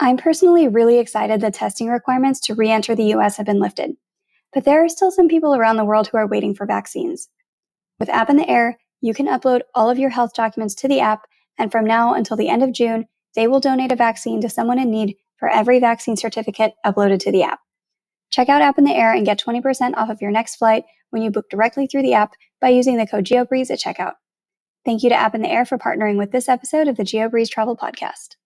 I'm personally really excited that testing requirements to re-enter the US have been lifted, but there are still some people around the world who are waiting for vaccines. With App in the Air, you can upload all of your health documents to the app, and from now until the end of June, they will donate a vaccine to someone in need for every vaccine certificate uploaded to the app. Check out App in the Air and get 20% off of your next flight when you book directly through the app by using the code Geobreeze at checkout. Thank you to App in the Air for partnering with this episode of the Geobreeze Travel Podcast.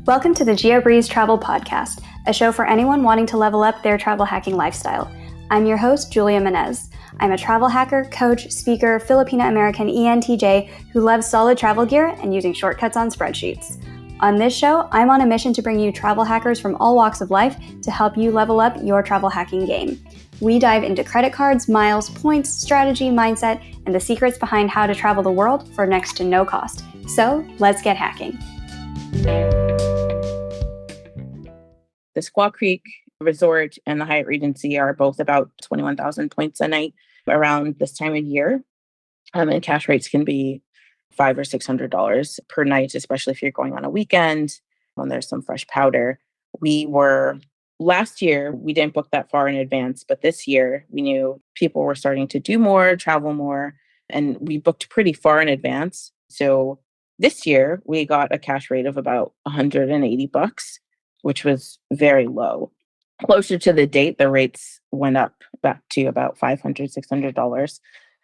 Welcome to the Geobreeze Travel Podcast, a show for anyone wanting to level up their travel hacking lifestyle. I'm your host, Julia Menez. I'm a travel hacker, coach, speaker, Filipino-American ENTJ who loves solid travel gear and using shortcuts on spreadsheets. On this show, I'm on a mission to bring you travel hackers from all walks of life to help you level up your travel hacking game. We dive into credit cards, miles, points, strategy, mindset, and the secrets behind how to travel the world for next to no cost. So, let's get hacking. The Squaw Creek Resort and the Hyatt Regency are both about 21,000 points a night around this time of year. And cash rates can be $500 or $600 per night, especially if you're going on a weekend when there's some fresh powder. Last year, we didn't book that far in advance, but this year we knew people were starting to do more, travel more, and we booked pretty far in advance. So this year we got a cash rate of about $180, which was very low. Closer to the date, the rates went up back to about $500, $600.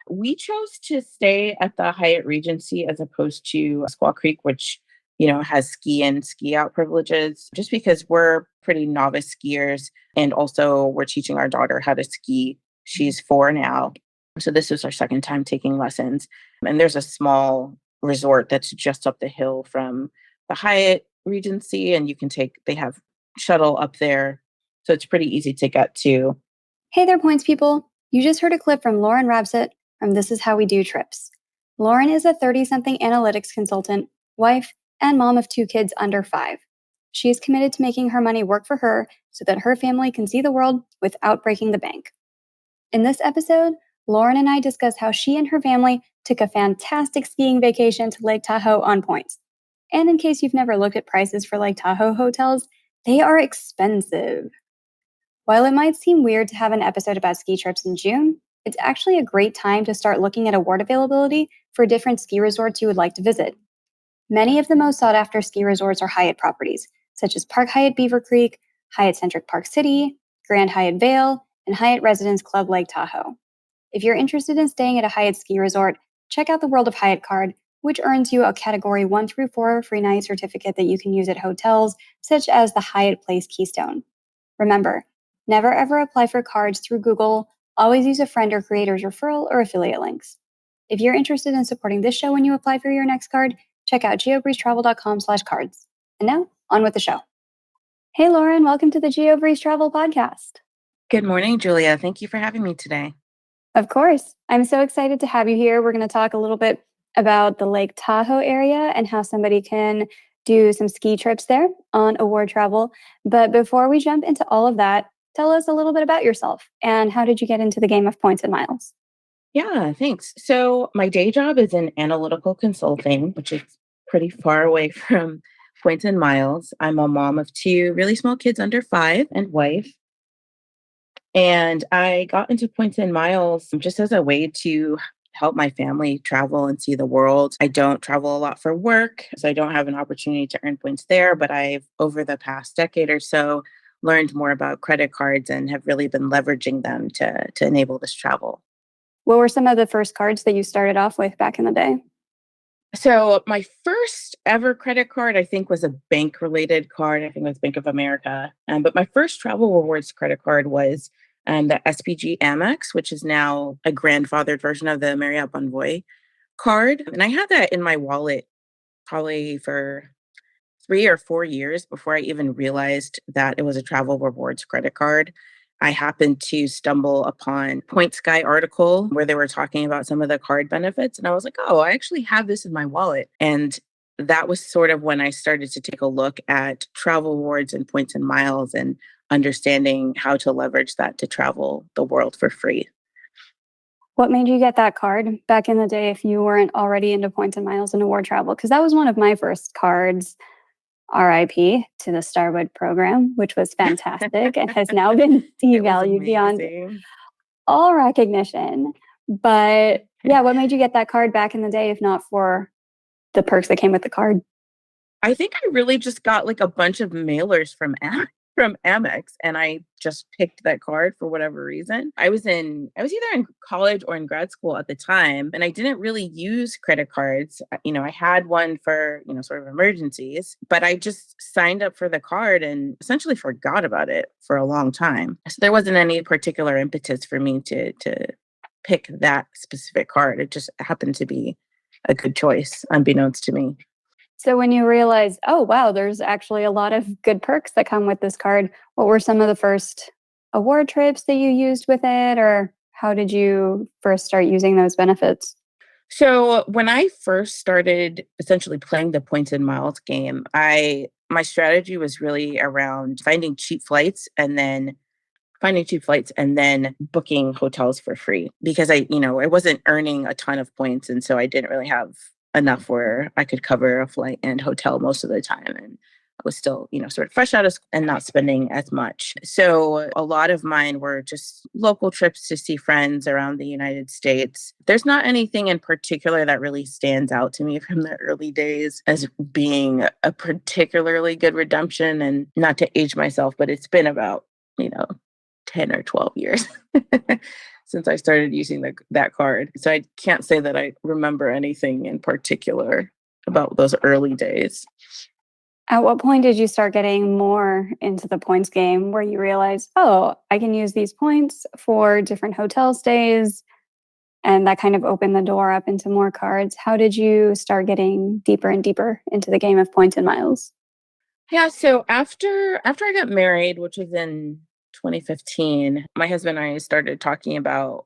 We chose to stay at the Hyatt Regency as opposed to Squaw Creek, which, has ski in, ski out privileges, just because we're pretty novice skiers. And also we're teaching our daughter how to ski. She's 4 now. So this was our second time taking lessons. And there's a small resort that's just up the hill from the Hyatt Regency, and they have shuttle up there. So it's pretty easy to get to. Hey there, points people. You just heard a clip from Lauren Rabsatt from This Is How We Do Trips. Lauren is a 30-something analytics consultant, wife, and mom of 2 kids under 5. She is committed to making her money work for her so that her family can see the world without breaking the bank. In this episode, Lauren and I discuss how she and her family took a fantastic skiing vacation to Lake Tahoe on points. And in case you've never looked at prices for Lake Tahoe hotels, they are expensive. While it might seem weird to have an episode about ski trips in June, it's actually a great time to start looking at award availability for different ski resorts you would like to visit. Many of the most sought-after ski resorts are Hyatt properties, such as Park Hyatt Beaver Creek, Hyatt Centric Park City, Grand Hyatt Vail, and Hyatt Residence Club Lake Tahoe. If you're interested in staying at a Hyatt ski resort, check out the World of Hyatt card, which earns you a Category 1 through 4 free night certificate that you can use at hotels such as the Hyatt Place Keystone. Remember, never ever apply for cards through Google. Always use a friend or creator's referral or affiliate links. If you're interested in supporting this show when you apply for your next card, check out geobreezetravel.com/cards. And now, on with the show. Hey, Lauren, welcome to the Geobreeze Travel Podcast. Good morning, Julia. Thank you for having me today. Of course. I'm so excited to have you here. We're going to talk a little bit about the Lake Tahoe area and how somebody can do some ski trips there on award travel. But before we jump into all of that, tell us a little bit about yourself and how did you get into the game of points and miles? Yeah, thanks. So my day job is in analytical consulting, which is pretty far away from points and miles. I'm a mom of 2 really small kids under 5 and wife. And I got into points and miles just as a way to help my family travel and see the world. I don't travel a lot for work, so I don't have an opportunity to earn points there, but I've, over the past decade or so, learned more about credit cards and have really been leveraging them to enable this travel. What were some of the first cards that you started off with back in the day? So my first ever credit card, I think, was a bank-related card. I think it was Bank of America. But my first travel rewards credit card was the SPG Amex, which is now a grandfathered version of the Marriott Bonvoy card. And I had that in my wallet probably for 3 or 4 years before I even realized that it was a travel rewards credit card. I happened to stumble upon Point Sky article where they were talking about some of the card benefits. And I was like, oh, I actually have this in my wallet. And that was sort of when I started to take a look at travel rewards and points and miles and understanding how to leverage that to travel the world for free. What made you get that card back in the day if you weren't already into points and miles and award travel? Because that was one of my first cards, RIP to the Starwood program, which was fantastic and has now been It was devalued beyond amazing. all recognition. But yeah, what made you get that card back in the day if not for the perks that came with the card? I think I really just got like a bunch of mailers from Amex, and I just picked that card for whatever reason. I was either in college or in grad school at the time, and I didn't really use credit cards. I had one for, sort of emergencies, but I just signed up for the card and essentially forgot about it for a long time. So there wasn't any particular impetus for me to pick that specific card. It just happened to be a good choice, unbeknownst to me. So when you realized, oh wow, there's actually a lot of good perks that come with this card, what were some of the first award trips that you used with it, or how did you first start using those benefits? So when I first started essentially playing the points and miles game, I my strategy was really around finding cheap flights and then booking hotels for free because I wasn't earning a ton of points. And so I didn't really have enough where I could cover a flight and hotel most of the time. And I was still, sort of fresh out of school and not spending as much. So a lot of mine were just local trips to see friends around the United States. There's not anything in particular that really stands out to me from the early days as being a particularly good redemption, and not to age myself, but it's been about, you know, 10 or 12 years since I started using that card. So I can't say that I remember anything in particular about those early days. At what point did you start getting more into the points game where you realized, oh, I can use these points for different hotel stays? And that kind of opened the door up into more cards. How did you start getting deeper and deeper into the game of points and miles? Yeah, so after I got married, which was in 2015, my husband and I started talking about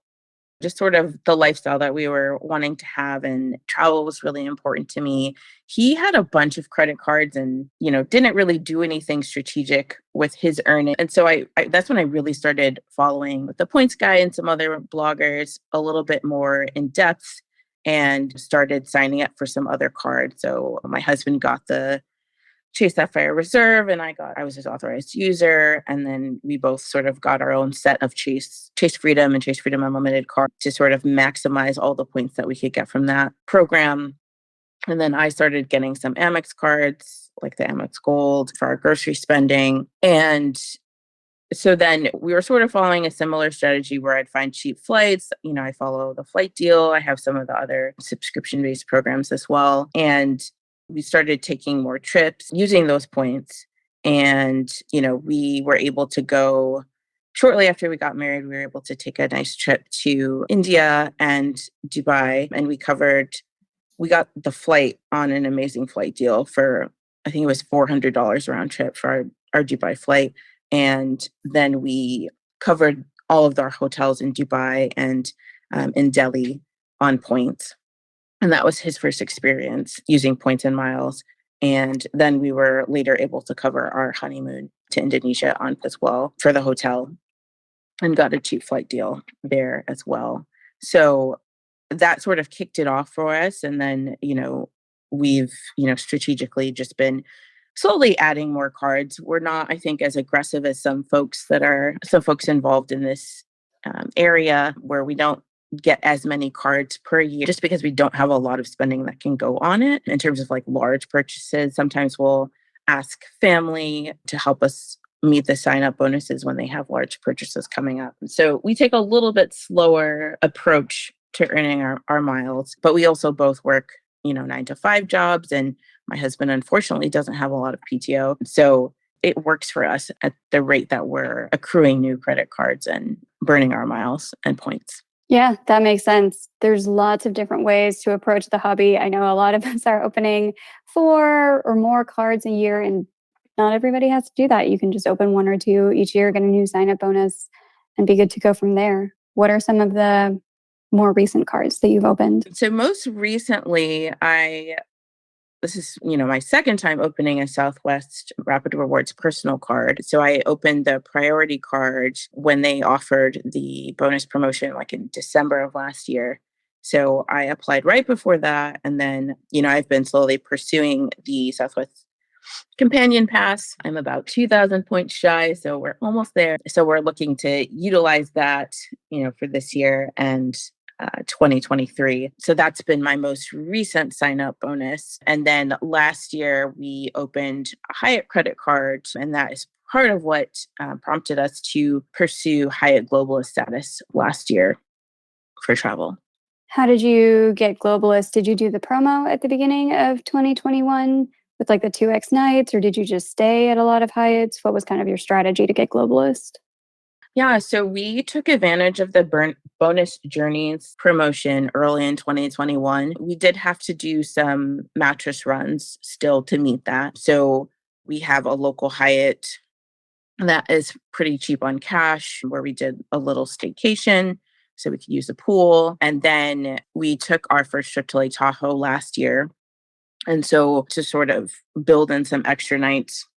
just sort of the lifestyle that we were wanting to have, and travel was really important to me. He had a bunch of credit cards and, didn't really do anything strategic with his earning. And so I that's when I really started following the Points Guy and some other bloggers a little bit more in depth and started signing up for some other cards. So my husband got the Chase Sapphire Reserve, and I was his authorized user. And then we both sort of got our own set of Chase Freedom and Chase Freedom Unlimited cards to sort of maximize all the points that we could get from that program. And then I started getting some Amex cards, like the Amex Gold for our grocery spending. And so then we were sort of following a similar strategy where I'd find cheap flights. I follow the flight deal. I have some of the other subscription based programs as well. And we started taking more trips using those points. And, we were able to go shortly after we got married, we were able to take a nice trip to India and Dubai. And we got the flight on an amazing flight deal for, I think it was $400 round trip for our Dubai flight. And then we covered all of our hotels in Dubai and in Delhi on points. And that was his first experience using points and miles. And then we were later able to cover our honeymoon to Indonesia on as well for the hotel, and got a cheap flight deal there as well. So that sort of kicked it off for us. And then, we've, strategically just been slowly adding more cards. We're not, I think, as aggressive as some folks involved in this area where we don't get as many cards per year just because we don't have a lot of spending that can go on it in terms of like large purchases. Sometimes we'll ask family to help us meet the sign up bonuses when they have large purchases coming up. So we take a little bit slower approach to earning our miles, but we also both work, 9 to 5 jobs. And my husband, unfortunately, doesn't have a lot of PTO. So it works for us at the rate that we're accruing new credit cards and burning our miles and points. Yeah, that makes sense. There's lots of different ways to approach the hobby. I know a lot of us are opening 4 or more cards a year, and not everybody has to do that. You can just open 1 or 2 each year, get a new sign up bonus, and be good to go from there. What are some of the more recent cards that you've opened? So most recently, I this is, my second time opening a Southwest Rapid Rewards personal card. So I opened the priority card when they offered the bonus promotion, like in December of last year. So I applied right before that. And then, I've been slowly pursuing the Southwest Companion Pass. I'm about 2,000 points shy, so we're almost there. So we're looking to utilize that, for this year and 2023. So that's been my most recent sign up bonus. And then last year we opened a Hyatt credit card, and that is part of what prompted us to pursue Hyatt Globalist status last year for travel. How did you get Globalist? Did you do the promo at the beginning of 2021 with like the 2X nights, or did you just stay at a lot of Hyatts? What was kind of your strategy to get Globalist? Yeah, so we took advantage of the bonus journeys promotion early in 2021. We did have to do some mattress runs still to meet that. So we have a local Hyatt that is pretty cheap on cash where we did a little staycation so we could use the pool. And then we took our first trip to Lake Tahoe last year. And so to sort of build in some extra nights,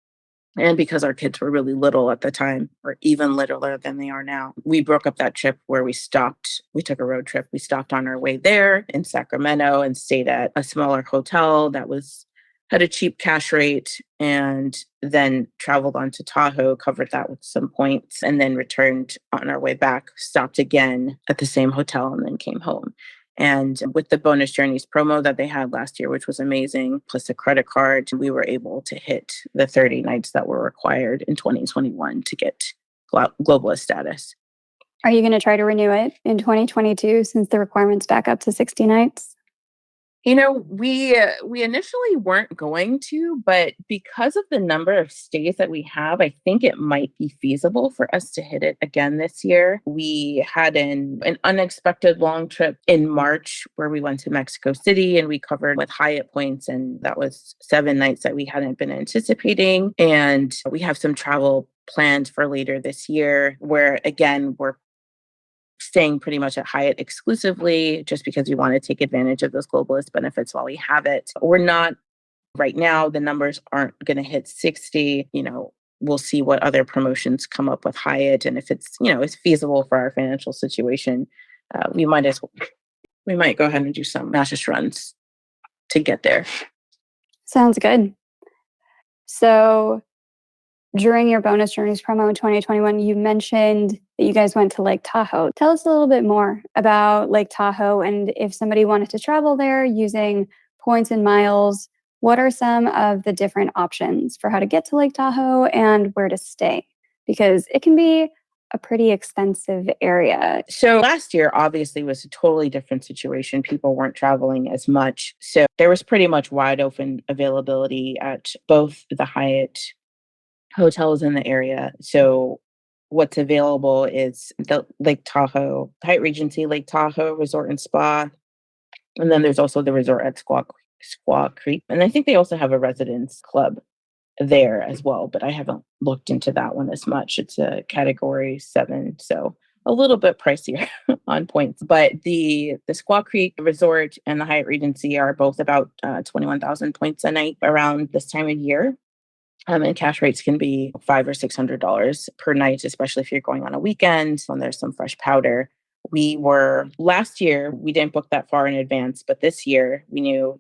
and because our kids were really little at the time, or even littler than they are now, we broke up that trip where we stopped. We took a road trip. We stopped on our way there in Sacramento and stayed at a smaller hotel that had a cheap cash rate, and then traveled on to Tahoe, covered that with some points, and then returned on our way back, stopped again at the same hotel, and then came home. And with the bonus journeys promo that they had last year, which was amazing, plus a credit card, we were able to hit the 30 nights that were required in 2021 to get globalist status. Are you going to try to renew it in 2022 since the requirement's back up to 60 nights? We initially weren't going to, but because of the number of stays that we have, I think it might be feasible for us to hit it again this year. We had an unexpected long trip in March where we went to Mexico City and we covered with Hyatt points, and that was 7 nights that we hadn't been anticipating. And we have some travel planned for later this year where, again, we're staying pretty much at Hyatt exclusively just because we want to take advantage of those globalist benefits while we have it. We're not right now, the numbers aren't going to hit 60. We'll see what other promotions come up with Hyatt. And if it's feasible for our financial situation, we might go ahead and do some mattress runs to get there. Sounds good. So during your bonus journeys promo in 2021, you mentioned that you guys went to Lake Tahoe. Tell us a little bit more about Lake Tahoe, and if somebody wanted to travel there using points and miles, what are some of the different options for how to get to Lake Tahoe and where to stay? Because it can be a pretty expensive area. So last year, obviously, was a totally different situation. People weren't traveling as much. So there was pretty much wide open availability at both the Hyatt hotels in the area. So what's available is the Lake Tahoe, Hyatt Regency Lake Tahoe Resort and Spa. And then there's also the resort at Squaw Creek. And I think they also have a residence club there as well, but I haven't looked into that one as much. It's a category 7, so a little bit pricier on points. But the Squaw Creek Resort and the Hyatt Regency are both about 21,000 points a night around this time of year. And cash rates can be $500 or $600 per night, especially if you're going on a weekend when there's some fresh powder. Last year, we didn't book that far in advance, but this year we knew,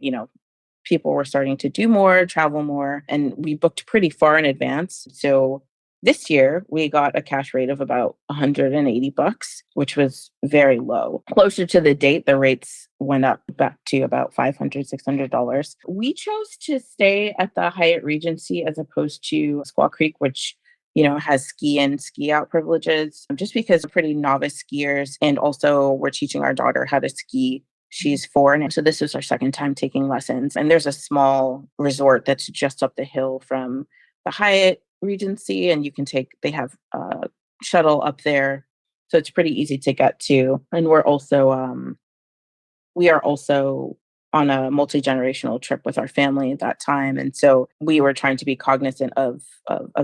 people were starting to do more, travel more, and we booked pretty far in advance. So this year we got a cash rate of about $180, which was very low. Closer to the date, the rates went up back to about $500, $600. We chose to stay at the Hyatt Regency as opposed to Squaw Creek, which has ski in, ski out privileges, just because we're pretty novice skiers. And also we're teaching our daughter how to ski. She's 4. And so this is our second time taking lessons. And there's a small resort that's just up the hill from the Hyatt Regency. And they have a shuttle up there. So it's pretty easy to get to. And we are also on a multi-generational trip with our family at that time. And so we were trying to be cognizant of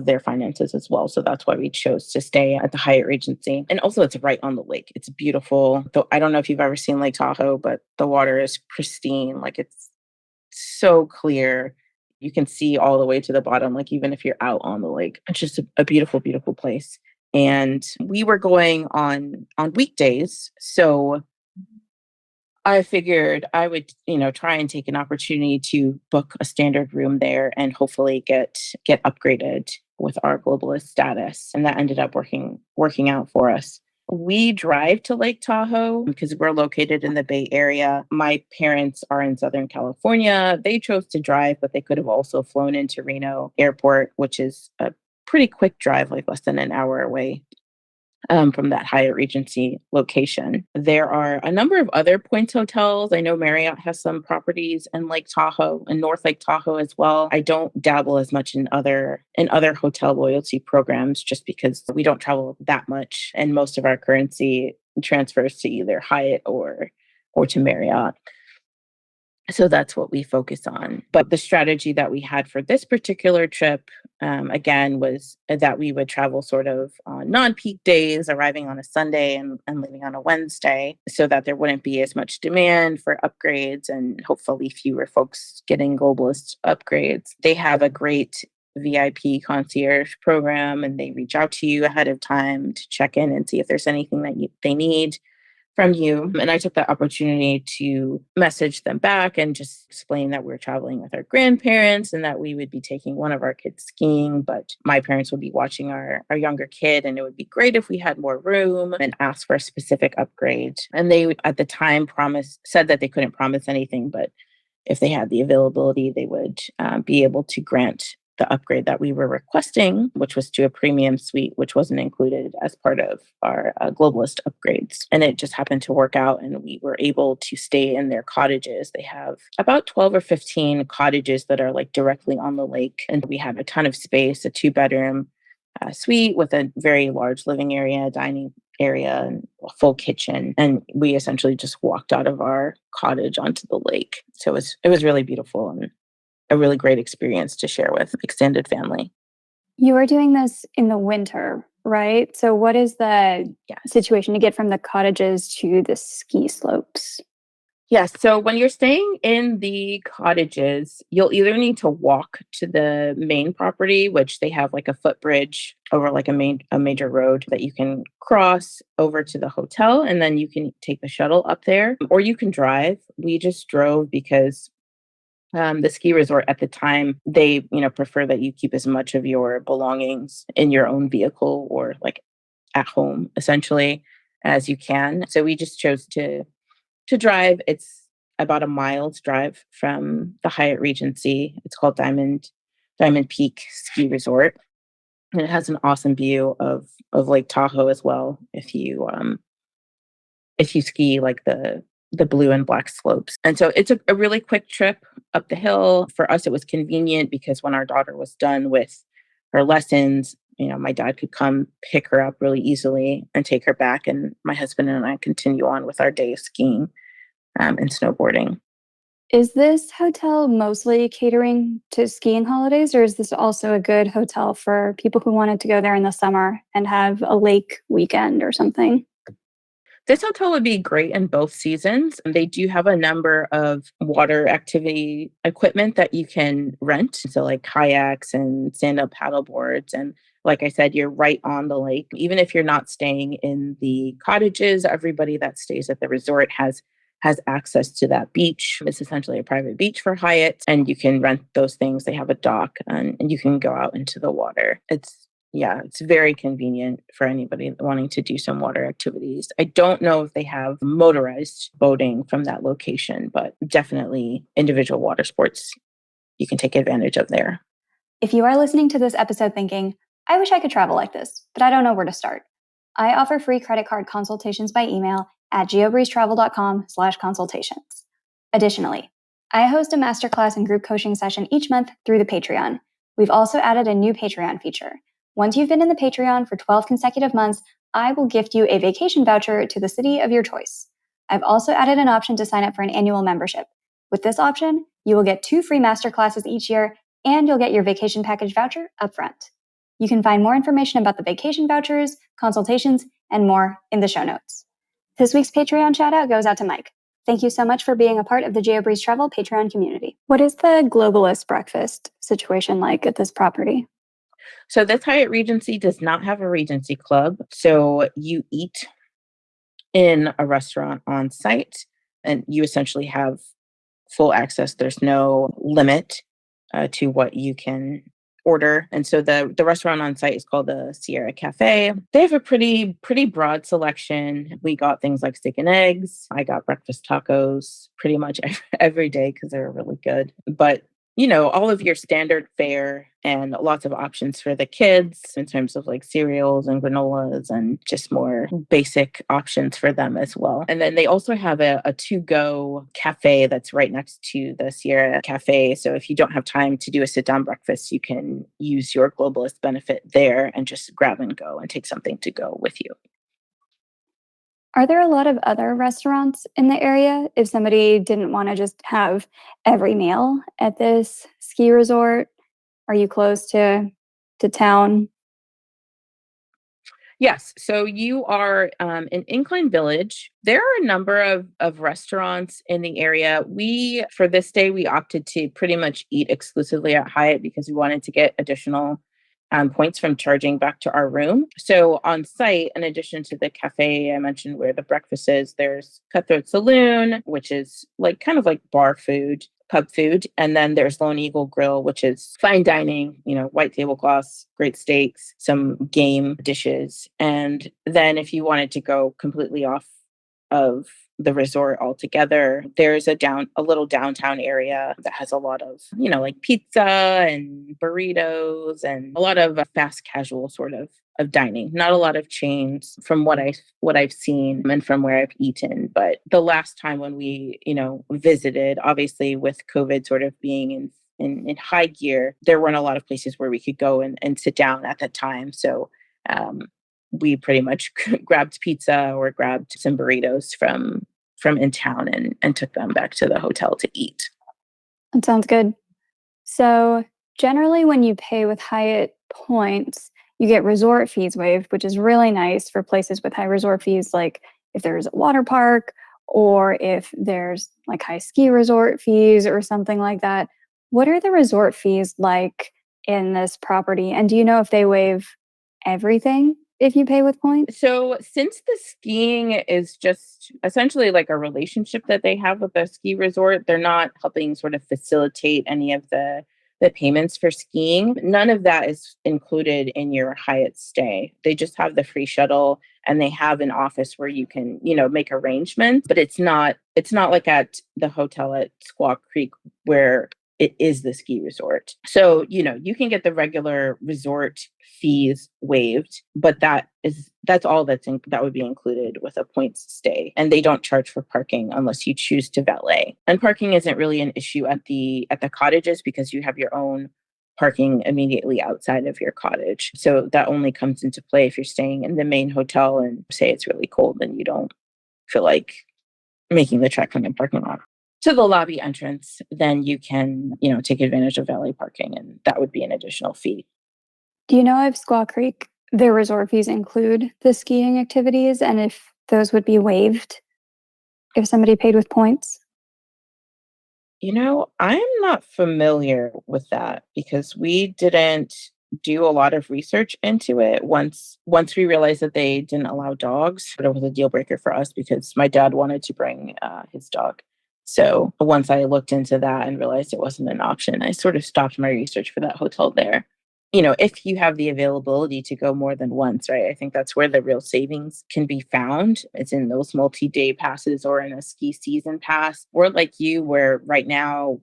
their finances as well. So that's why we chose to stay at the Hyatt Regency. And also it's right on the lake. It's beautiful. Though I don't know if you've ever seen Lake Tahoe, but the water is pristine. Like it's so clear. You can see all the way to the bottom, like even if you're out on the lake. It's just a beautiful, beautiful place. And we were going on weekdays. So I figured I would, try and take an opportunity to book a standard room there and hopefully get upgraded with our globalist status. And that ended up working out for us. We drive to Lake Tahoe because we're located in the Bay Area. My parents are in Southern California. They chose to drive, but they could have also flown into Reno Airport, which is a pretty quick drive, like less than an hour away from that Hyatt Regency location. There are a number of other Points hotels. I know Marriott has some properties in Lake Tahoe and North Lake Tahoe as well. I don't dabble as much in other hotel loyalty programs just because we don't travel that much, and most of our currency transfers to either Hyatt or to Marriott. So that's what we focus on. But the strategy that we had for this particular trip, again, was that we would travel sort of on non-peak days, arriving on a Sunday and leaving on a Wednesday, so that there wouldn't be as much demand for upgrades and hopefully fewer folks getting globalist upgrades. They have a great VIP concierge program, and they reach out to you ahead of time to check in and see if there's anything that they need from you. And I took that opportunity to message them back and just explain that we're traveling with our grandparents and that we would be taking one of our kids skiing, but my parents would be watching our younger kid, and it would be great if we had more room, and ask for a specific upgrade. And they at the time said that they couldn't promise anything, but if they had the availability, they would be able to grant the upgrade that we were requesting, which was to a premium suite, which wasn't included as part of our globalist upgrades. And it just happened to work out, and we were able to stay in their cottages. They have about 12 or 15 cottages that are like directly on the lake. And we had a ton of space, a 2-bedroom suite with a very large living area, dining area, and a full kitchen. And we essentially just walked out of our cottage onto the lake. So it was really beautiful and a really great experience to share with extended family. You are doing this in the winter, right? So what is the situation to get from the cottages to the ski slopes? Yes. So when you're staying in the cottages, you'll either need to walk to the main property, which they have like a footbridge over like a major road that you can cross over to the hotel, and then you can take the shuttle up there, or you can drive. We just drove because the ski resort at the time, they prefer that you keep as much of your belongings in your own vehicle or like at home essentially as you can. So we just chose to drive. It's about a mile's drive from the Hyatt Regency. It's called Diamond Peak Ski Resort, and it has an awesome view of Lake Tahoe as well. If you ski like the blue and black slopes. And so it's a really quick trip up the hill. For us, it was convenient because when our daughter was done with her lessons, my dad could come pick her up really easily and take her back. And my husband and I continue on with our day of skiing and snowboarding. Is this hotel mostly catering to skiing holidays, or is this also a good hotel for people who wanted to go there in the summer and have a lake weekend or something? This hotel would be great in both seasons. They do have a number of water activity equipment that you can rent. So like kayaks and stand-up paddle boards. And like I said, you're right on the lake. Even if you're not staying in the cottages, everybody that stays at the resort has access to that beach. It's essentially a private beach for Hyatt, and you can rent those things. They have a dock, and you can go out into the water. It's very convenient for anybody wanting to do some water activities. I don't know if they have motorized boating from that location, but definitely individual water sports you can take advantage of there. If you are listening to this episode thinking, I wish I could travel like this, but I don't know where to start, I offer free credit card consultations by email at geobreezetravel.com/consultations. Additionally, I host a masterclass and group coaching session each month through the Patreon. We've also added a new Patreon feature. Once you've been in the Patreon for 12 consecutive months, I will gift you a vacation voucher to the city of your choice. I've also added an option to sign up for an annual membership. With this option, you will get 2 free masterclasses each year, and you'll get your vacation package voucher upfront. You can find more information about the vacation vouchers, consultations, and more in the show notes. This week's Patreon shout out goes out to Mike. Thank you so much for being a part of the Geobreeze Travel Patreon community. What is the globalist breakfast situation like at this property? So this Hyatt Regency does not have a Regency Club. So you eat in a restaurant on site and you essentially have full access. There's no limit to what you can order. And so the restaurant on site is called the Sierra Cafe. They have a pretty broad selection. We got things like steak and eggs. I got breakfast tacos pretty much every day because they were really good. But all of your standard fare and lots of options for the kids in terms of like cereals and granolas and just more basic options for them as well. And then they also have a to-go cafe that's right next to the Sierra Cafe. So if you don't have time to do a sit-down breakfast, you can use your globalist benefit there and just grab and go and take something to go with you. Are there a lot of other restaurants in the area if somebody didn't want to just have every meal at this ski resort? Are you close to town? Yes. So you are in Incline Village. There are a number of restaurants in the area. For this day, we opted to pretty much eat exclusively at Hyatt because we wanted to get additional points from charging back to our room. So on site, in addition to the cafe I mentioned where the breakfast is, there's Cutthroat Saloon, which is like kind of like bar food, pub food. And then there's Lone Eagle Grill, which is fine dining, white tablecloths, great steaks, some game dishes. And then if you wanted to go completely off of the resort altogether, there's a little downtown area that has a lot of, like pizza and burritos and a lot of fast casual sort of dining. Not a lot of chains from what I've seen and from where I've eaten. But the last time when we, visited, obviously with COVID sort of being in high gear, there weren't a lot of places where we could go and sit down at that time. So we pretty much grabbed pizza or grabbed some burritos from in town and took them back to the hotel to eat. That sounds good. So, generally, when you pay with Hyatt points, you get resort fees waived, which is really nice for places with high resort fees, like if there's a water park or if there's like high ski resort fees or something like that. What are the resort fees like in this property? And do you know if they waive everything if you pay with points? So since the skiing is just essentially like a relationship that they have with the ski resort, they're not helping sort of facilitate any of the payments for skiing. None of that is included in your Hyatt stay. They just have the free shuttle and they have an office where you can, make arrangements, but it's not like at the hotel at Squaw Creek where it is the ski resort. So, you can get the regular resort fees waived, but that's all that would be included with a points stay. And they don't charge for parking unless you choose to valet. And parking isn't really an issue at the cottages because you have your own parking immediately outside of your cottage. So that only comes into play if you're staying in the main hotel and say it's really cold and you don't feel like making the trek from the parking lot to the lobby entrance, then you can, take advantage of valet parking, and that would be an additional fee. Do you know if Squaw Creek, their resort fees include the skiing activities and if those would be waived if somebody paid with points? I'm not familiar with that because we didn't do a lot of research into it. Once we realized that they didn't allow dogs, but it was a deal breaker for us because my dad wanted to bring his dog. So once I looked into that and realized it wasn't an option, I sort of stopped my research for that hotel there. If you have the availability to go more than once, right? I think that's where the real savings can be found. It's in those multi-day passes or in a ski season pass. Or like you, where right now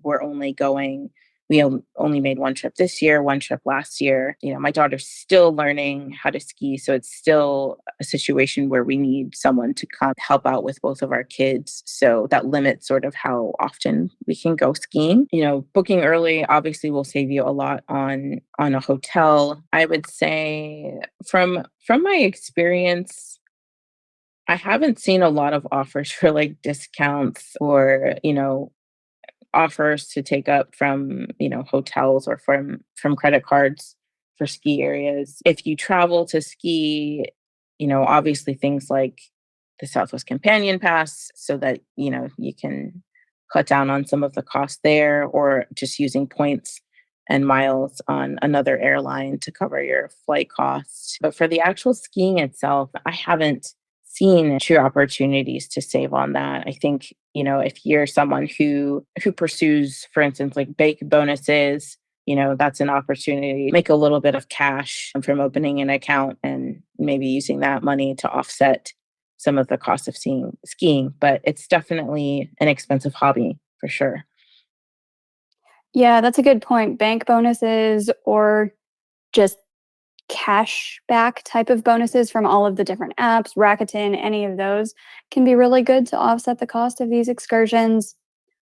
we only made one trip this year, one trip last year. My daughter's still learning how to ski. So it's still a situation where we need someone to come help out with both of our kids. So that limits sort of how often we can go skiing. Booking early obviously will save you a lot on a hotel. I would say from my experience, I haven't seen a lot of offers for like discounts or, offers to take up from hotels or from credit cards for ski areas. If you travel to ski, obviously things like the Southwest Companion Pass so that, you can cut down on some of the cost there, or just using points and miles on another airline to cover your flight costs. But for the actual skiing itself, I haven't seen true opportunities to save on that. I think, if you're someone who pursues, for instance, like bank bonuses, that's an opportunity to make a little bit of cash from opening an account and maybe using that money to offset some of the cost of skiing. But it's definitely an expensive hobby for sure. Yeah, that's a good point. Bank bonuses or just cash back type of bonuses from all of the different apps, Rakuten, any of those can be really good to offset the cost of these excursions,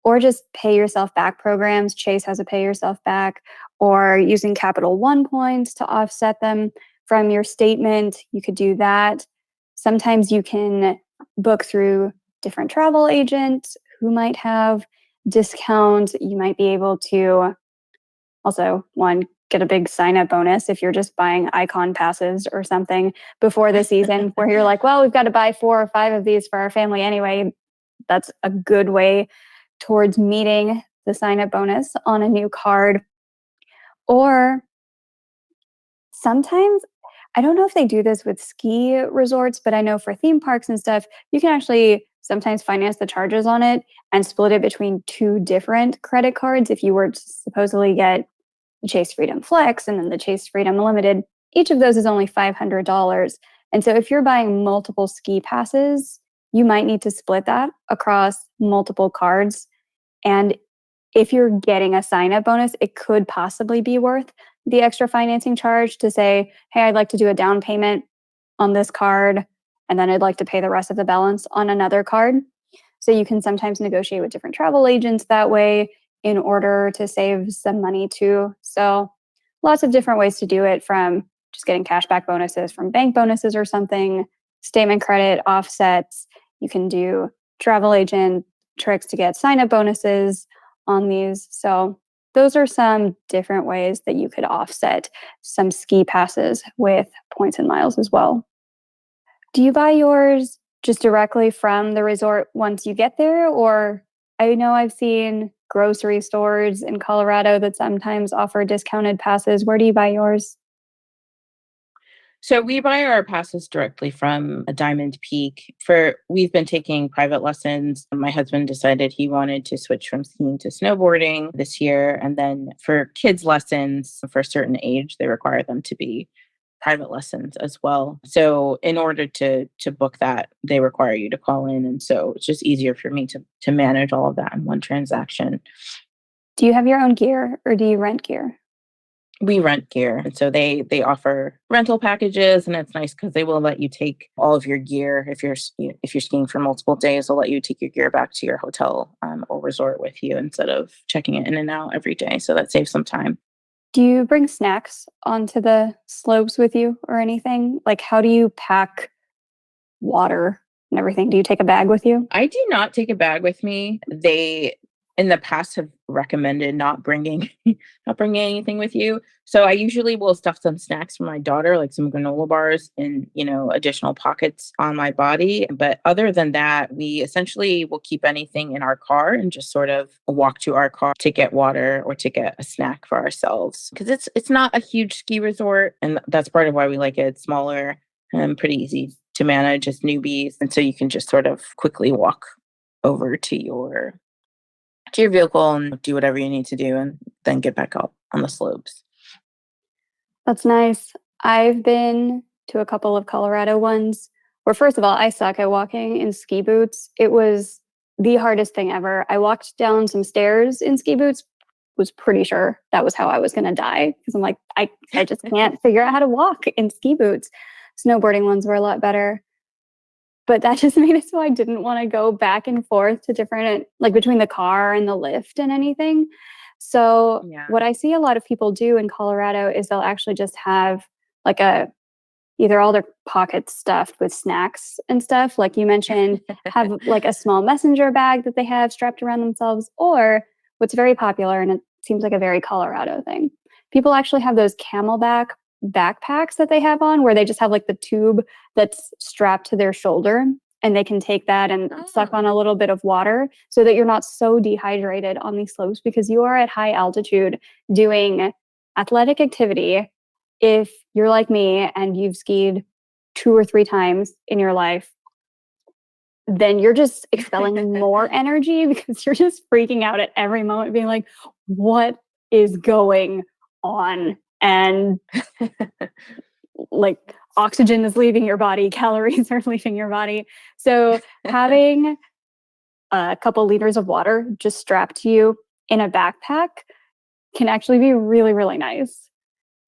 or just pay yourself back programs. Chase has a pay yourself back, or using Capital One points to offset them from your statement. You could do that. Sometimes you can book through different travel agents who might have discounts. You might be able to also, one, get a big sign up bonus if you're just buying icon passes or something before the season where you're like, well, we've got to buy 4 or 5 of these for our family anyway. That's a good way towards meeting the sign up bonus on a new card. Or sometimes, I don't know if they do this with ski resorts, but I know for theme parks and stuff, you can actually sometimes finance the charges on it and split it between 2 different credit cards. If you were to supposedly get the Chase Freedom Flex and then the Chase Freedom Limited, each of those is only $500. And so if you're buying multiple ski passes, you might need to split that across multiple cards. And if you're getting a sign up bonus, it could possibly be worth the extra financing charge to say, hey, I'd like to do a down payment on this card, and then I'd like to pay the rest of the balance on another card. So you can sometimes negotiate with different travel agents that way in order to save some money too. So lots of different ways to do it, from just getting cashback bonuses from bank bonuses or something, statement credit offsets. You can do travel agent tricks to get sign up bonuses on these. So those are some different ways that you could offset some ski passes with points and miles as well. Do you buy yours just directly from the resort once you get there? Or I know I've seen grocery stores in Colorado that sometimes offer discounted passes. Where do you buy yours? So we buy our passes directly from a Diamond Peak. For We've been taking private lessons. My husband decided he wanted to switch from skiing to snowboarding this year. And then for kids lessons for a certain age, they require them to be private lessons as well. So in order to book that, they require you to call in. And so it's just easier for me to manage all of that in one transaction. Do you have your own gear or do you rent gear? We rent gear, and so they offer rental packages, and it's nice because they will let you take all of your gear. If you're skiing for multiple days, they'll let you take your gear back to your hotel or resort with you instead of checking it in and out every day. So that saves some time. Do you bring snacks onto the slopes with you or anything? Like, how do you pack water and everything? Do you take a bag with you? I do not take a bag with me. They in the past have recommended not bringing not bringing anything with you. So I usually will stuff some snacks for my daughter, like some granola bars in, additional pockets on my body. But other than that, we essentially will keep anything in our car and just sort of walk to our car to get water or to get a snack for ourselves. Because it's not a huge ski resort, and that's part of why we like it. It's smaller and pretty easy to manage as newbies. And so you can just sort of quickly walk over to your vehicle and do whatever you need to do and then get back up on the slopes. That's nice. I've been to a couple of Colorado ones where, first of all, I suck at walking in ski boots. It was the hardest thing ever. I walked down some stairs in ski boots, was pretty sure that was how I was going to die because I'm like, I just can't figure out how to walk in ski boots. Snowboarding ones were a lot better. But that just made it so I didn't want to go back and forth to different, like between the car and the lift and anything. So Yeah. what I see a lot of people do in Colorado is they'll actually just have like either all their pockets stuffed with snacks and stuff, like you mentioned, have like a small messenger bag that they have strapped around themselves, or what's very popular, and it seems like a very Colorado thing, people actually have those Camelback backpacks that they have on where they just have like the tube that's strapped to their shoulder. and they can take that and suck on a little bit of water so that you're not so dehydrated on these slopes because you are at high altitude doing athletic activity. If you're like me and you've skied 2 or 3 times in your life, then you're just expelling more energy because you're just freaking out at every moment, being like, what is going on? And like oxygen is leaving your body, calories are leaving your body. So having a couple liters of water just strapped to you in a backpack can actually be really, really nice.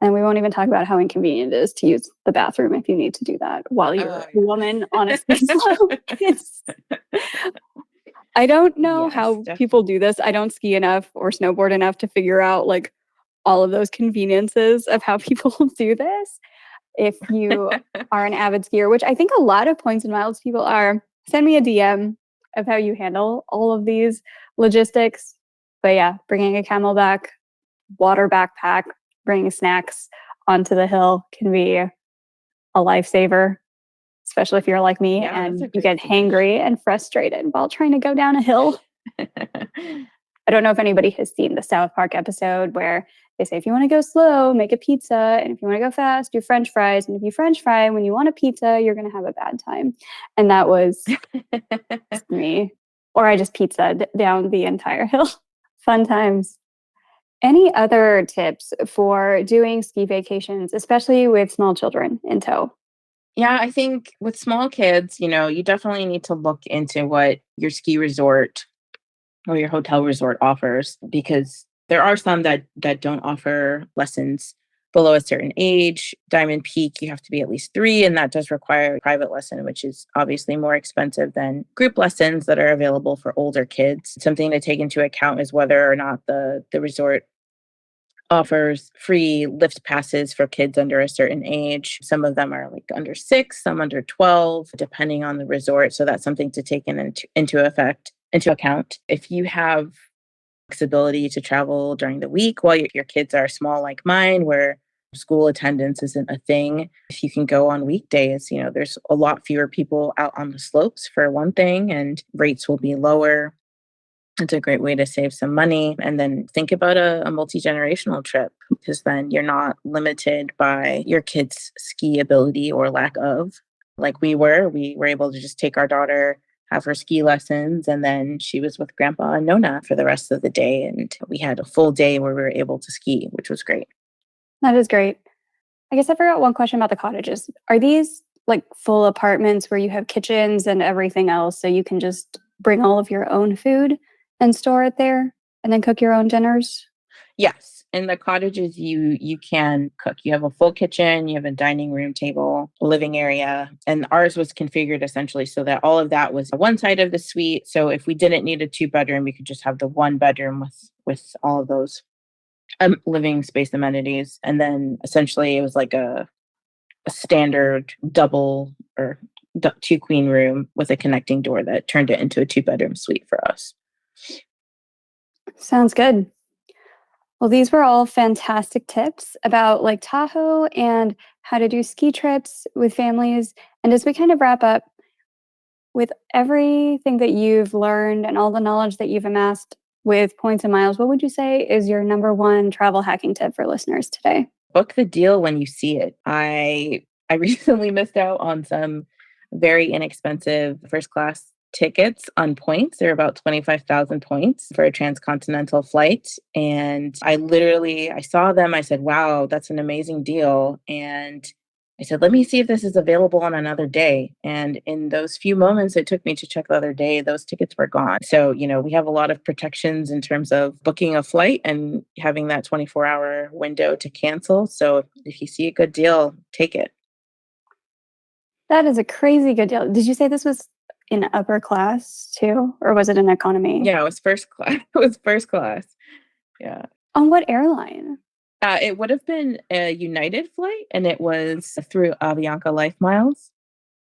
And we won't even talk about how inconvenient it is to use the bathroom if you need to do that while you're a woman on a ski slope. I don't know how people do this. I don't ski enough or snowboard enough to figure out like all of those conveniences of how people do this. If you are an avid skier, which I think a lot of Points and Miles people are, send me a DM of how you handle all of these logistics. But yeah, bringing a Camelback water backpack, bringing snacks onto the hill can be a lifesaver, especially if you're like me and you get hangry and frustrated while trying to go down a hill. I don't know if anybody has seen the South Park episode where they say, if you want to go slow, make a pizza. And if you want to go fast, do French fries. And if you French fry when you want a pizza, you're going to have a bad time. And that was me. Or I just pizzaed down the entire hill. Fun times. Any other tips for doing ski vacations, especially with small children in tow? Yeah, I think with small kids, you definitely need to look into what your ski resort or your hotel resort offers, because there are some that don't offer lessons below a certain age. Diamond Peak, you have to be at least 3, and that does require a private lesson, which is obviously more expensive than group lessons that are available for older kids. Something to take into account is whether or not the resort offers free lift passes for kids under a certain age. Some of them are like under 6, some under 12, depending on the resort. So that's something to take into account. If you have flexibility to travel during the week while your kids are small like mine, where school attendance isn't a thing, if you can go on weekdays, there's a lot fewer people out on the slopes for one thing, and rates will be lower. It's a great way to save some money. And then think about a multi-generational trip, because then you're not limited by your kids' ski ability or lack of. Like we were able to just take our daughter, have her ski lessons, and then she was with Grandpa and Nona for the rest of the day. And we had a full day where we were able to ski, which was great. That is great. I guess I forgot one question about the cottages. Are these like full apartments where you have kitchens and everything else so you can just bring all of your own food and store it there and then cook your own dinners? Yes. In the cottages, you can cook. You have a full kitchen, you have a dining room table, a living area, and ours was configured essentially so that all of that was one side of the suite. So if we didn't need a 2-bedroom, we could just have the 1 bedroom with all of those living space amenities. And then essentially it was like a standard double or 2 queen room with a connecting door that turned it into a 2-bedroom suite for us. Sounds good. Well, these were all fantastic tips about Lake Tahoe and how to do ski trips with families. And as we kind of wrap up, with everything that you've learned and all the knowledge that you've amassed with Points and Miles, what would you say is your number one travel hacking tip for listeners today? Book the deal when you see it. I recently missed out on some very inexpensive first class tickets on points. They're about 25,000 points for a transcontinental flight. And I saw them. I said, wow, that's an amazing deal. And I said, let me see if this is available on another day. And in those few moments it took me to check the other day, those tickets were gone. So, we have a lot of protections in terms of booking a flight and having that 24-hour window to cancel. So if you see a good deal, take it. That is a crazy good deal. Did you say this was in upper class too, or was it in economy? Yeah, it was first class. It was first class. Yeah. On what airline? It would have been a United flight, and it was through Avianca Life Miles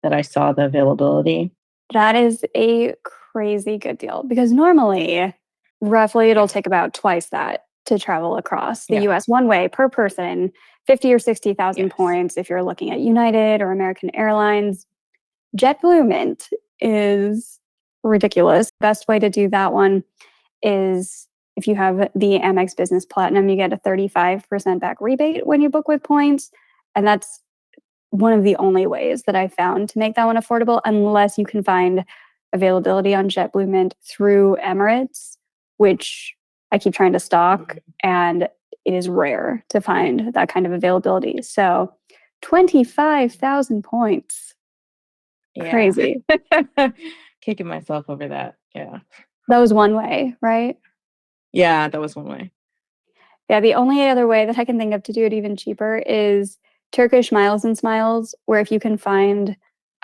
that I saw the availability. That is a crazy good deal because normally, roughly, it'll take about twice that to travel across the US one way per person, 50 or 60,000 points if you're looking at United or American Airlines. JetBlue Mint is ridiculous. Best way to do that one is if you have the Amex Business Platinum, you get a 35% back rebate when you book with points. And that's one of the only ways that I found to make that one affordable, unless you can find availability on JetBlue Mint through Emirates, which I keep trying to stock, and it is rare to find that kind of availability. So 25,000 points. Yeah. Crazy. Kicking myself over that. Yeah. That was one way, right? Yeah, that was one way. Yeah, the only other way that I can think of to do it even cheaper is Turkish Miles and Smiles, where if you can find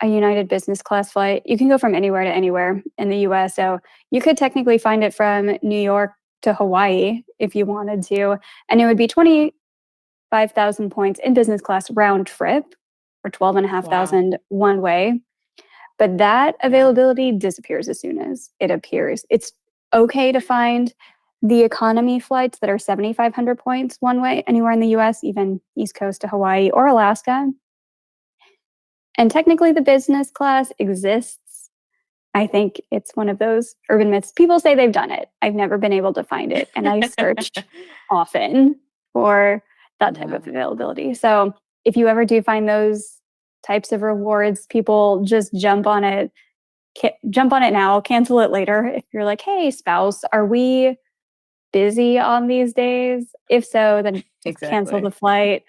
a United business class flight, you can go from anywhere to anywhere in the US. So you could technically find it from New York to Hawaii if you wanted to, and it would be 25,000 points in business class round trip, or 12,500 one way. But that availability disappears as soon as it appears. It's okay to find the economy flights that are 7,500 points one way anywhere in the US, even East Coast to Hawaii or Alaska. And technically the business class exists. I think it's one of those urban myths. People say they've done it. I've never been able to find it. And I searched often for that type of availability. So if you ever do find those types of rewards, people just jump on it. Jump on it now, cancel it later. If you're like, hey, spouse, are we busy on these days? If so, then cancel the flight.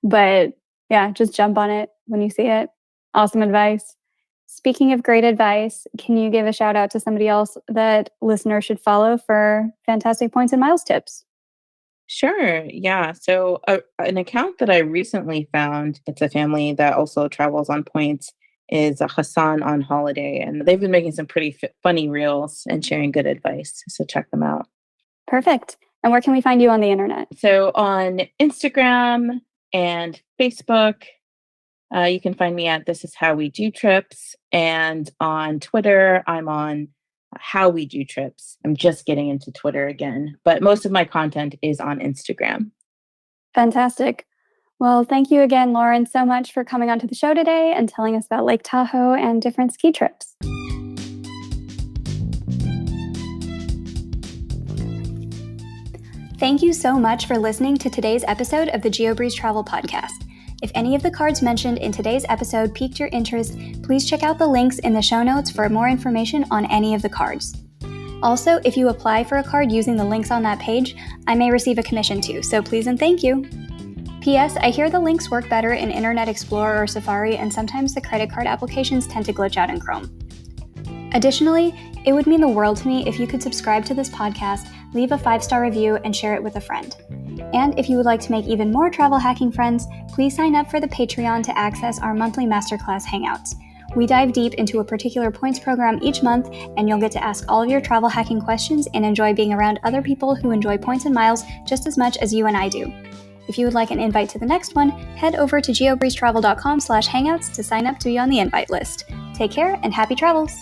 But yeah, just jump on it when you see it. Awesome advice. Speaking of great advice, can you give a shout out to somebody else that listeners should follow for fantastic points and miles tips? Sure. Yeah. So an account that I recently found, it's a family that also travels on points, is Hassan on Holiday. And they've been making some pretty funny reels and sharing good advice. So check them out. Perfect. And where can we find you on the internet? So on Instagram and Facebook, you can find me at This Is How We Do Trips. And on Twitter, I'm on How We Do Trips. I'm just getting into Twitter again, but most of my content is on Instagram. Fantastic. Well, thank you again, Lauren, so much for coming onto the show today and telling us about Lake Tahoe and different ski trips. Thank you so much for listening to today's episode of the Geobreeze Travel Podcast. If any of the cards mentioned in today's episode piqued your interest, please check out the links in the show notes for more information on any of the cards. Also, if you apply for a card using the links on that page, I may receive a commission too, so please and thank you. P.S. I hear the links work better in Internet Explorer or Safari, and sometimes the credit card applications tend to glitch out in Chrome. Additionally, it would mean the world to me if you could subscribe to this podcast, leave a 5-star review, and share it with a friend. And if you would like to make even more travel hacking friends, please sign up for the Patreon to access our monthly masterclass hangouts. We dive deep into a particular points program each month, and you'll get to ask all of your travel hacking questions and enjoy being around other people who enjoy points and miles just as much as you and I do. If you would like an invite to the next one, head over to geobreezetravel.com/hangouts to sign up to be on the invite list. Take care and happy travels!